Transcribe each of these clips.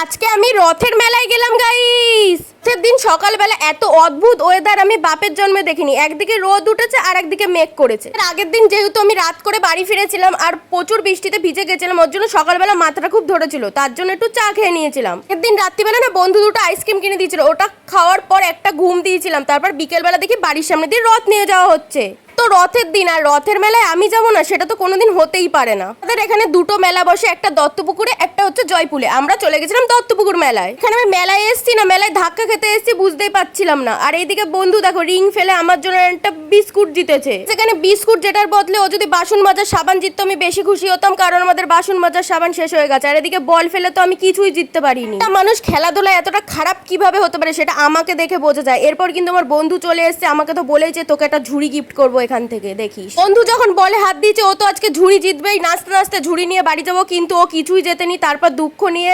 আজকে আমি রথের মেলায় গেলাম গাইস। রথের দিন সকালবেলা এত অদ্ভুত ওয়েদার আমি বাপের জন্মে দেখিনি। একদিকে রোদ উঠেছে আর একদিকে মেঘ করেছে। এর আগের দিন যেহেতু আমি রাত করে বাড়ি ফিরেছিলাম আর প্রচুর বৃষ্টিতে ভিজে গেছিলাম, ওর জন্য সকালবেলা মাথাটা খুব ধরেছিল, তার জন্য একটু চা খেয়ে নিয়েছিলাম। একদিন রাত্রিবেলা না বন্ধু দুটো আইসক্রিম কিনে দিয়েছিল, ওটা খাওয়ার পর একটা ঘুম দিয়েছিলাম। তারপর বিকেলবেলা দেখি বাড়ির সামনে দিয়ে রথ নিয়ে যাওয়া হচ্ছে। তো রথের দিন আর রথের মেলায় আমি যাবো না সেটা তো কোনোদিন হতেই পারে না। আমাদের এখানে দুটো মেলা বসে, একটা দত্তপুকুরে, একটা হচ্ছে জয়পুরে। আমরা চলে গেছিলাম দত্তপুকুর মেলায়। এখানে আমি মেলায় এসেছি না মেলায় ধাক্কা খেতে এসেছি বুঝতেই পারছিলাম না। আর এইদিকে বন্ধু দেখো রিং ফেলে আমার জন্য একটা বিস্কুট জিতেছে। সেখানে বিস্কুট যেটার বদলে ও যদি বাসন মাজার সাবান জিততো আমি বেশি খুশি হতাম, কারণ আমাদের বাসন মাজার সাবান শেষ হয়ে গেছে। আর এদিকে বল ফেলে তো আমি কিছুই জিততে পারিনি। একটা মানুষ খেলাধুলায় এতটা খারাপ কিভাবে হতে পারে সেটা আমাকে দেখে বোঝা যায়। এরপর কিন্তু আমার বন্ধু চলে এসেছে, আমাকে তো বলেইছে তোকে একটা ঝুড়ি গিফট করবো এখান থেকে, দেখিস। বন্ধু যখন বলে হাত দিয়েছে ও তো আজকে ঝুড়ি জিতবেই, নাচতে নাচতে ঝুড়ি নিয়ে বাড়ি যাবো, কিন্তু ও কিছুই জেতেনি। তারপর দুঃখ নিয়ে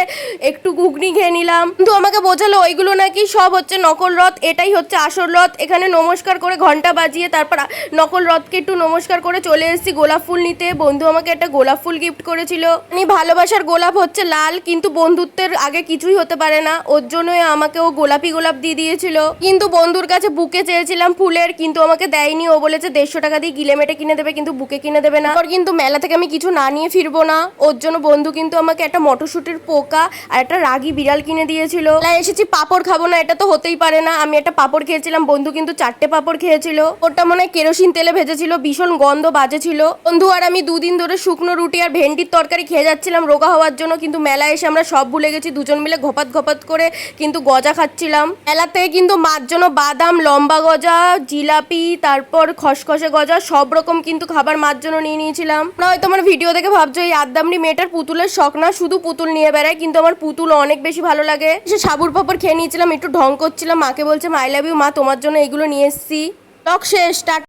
একটু ঘুগনি খেয়ে নিলাম। কিন্তু আমাকে বোঝালো ওইগুলো নাকি সব হচ্ছে নকল রথ, এটাই হচ্ছে আসল রথ। এখানে নমস্কার করে ঘন্টা বাজিয়ে তারপর নকল রথকে একটু নমস্কার করে চলে এসেছি গোলাপ ফুল নিতে। বন্ধু আমাকে একটা গোলাপ ফুল গিফট করেছিল। আমি ভালোবাসার গোলাপ হচ্ছে লাল, কিন্তু বন্ধুত্বের আগে কিছুই হতে পারে না, ওর জন্যই আমাকে ও গোলাপি গোলাপ দিয়ে দিয়েছিল। কিন্তু বন্ধুর কাছে বুকে চেয়েছিলাম ফুলের, কিন্তু আমাকে দেয়নি। ও বলেছে 150 টাকা দিয়ে গিলেমেটে কিনে দেবে, কিন্তু বুকে কিনে দেবে না। আর কিন্তু মেলা থেকে আমি কিছু না নিয়ে ফিরবো না, ওর জন্য বন্ধু কিন্তু আমাকে একটা মটরশুটির পোকা আর একটা রাগী বিড়াল কিনে দিয়েছিল। এসেছি পাপড় খাবো না, এটা তো হতেই পারে না। আমি একটা পাপড় খেয়েছিলাম, বন্ধু কিন্তু 4টে পাপড় খেয়েছিল। ওটা মনে হয় কেরোসিন তেলে ভেজেছিল, ভীষণ গন্ধ বাজে ছিল। বন্ধু আর আমি দুদিন ধরে শুকনো রুটি আর ভেন্ডির তরকারি খেয়ে যাচ্ছিলাম রোগা হওয়ার জন্য, কিন্তু মেলায় এসে আমরা সব ভুলে গেছি। দুজন মিলে ঘপাত ঘপাত করে কিন্তু গজা খাচ্ছিলাম। মেলা থেকে কিন্তু মার জন্য বাদাম, লম্বা গজা, জিলাপি, তারপর খসখসে গজা, সব রকম কিন্তু খাবার মার জন্য নিয়ে নিয়েছিলাম। না হয়তো আমার ভিডিও দেখে ভাবছো এই আদ্দামনি মেয়েটার পুতুলের শখ না, শুধু পুতুল নিয়ে বেড়ায়, কিন্তু আমার পুতুল অনেক বেশি ভালো লাগে। সে সাবুর পাপড় খেয়ে নিয়েছিলাম, একটু ঢং করছিলাম, মাকে বলছে আই লাভ ইউ মা, তোমার জন্য এগুলো নিয়ে এসেছি। টক শেষ।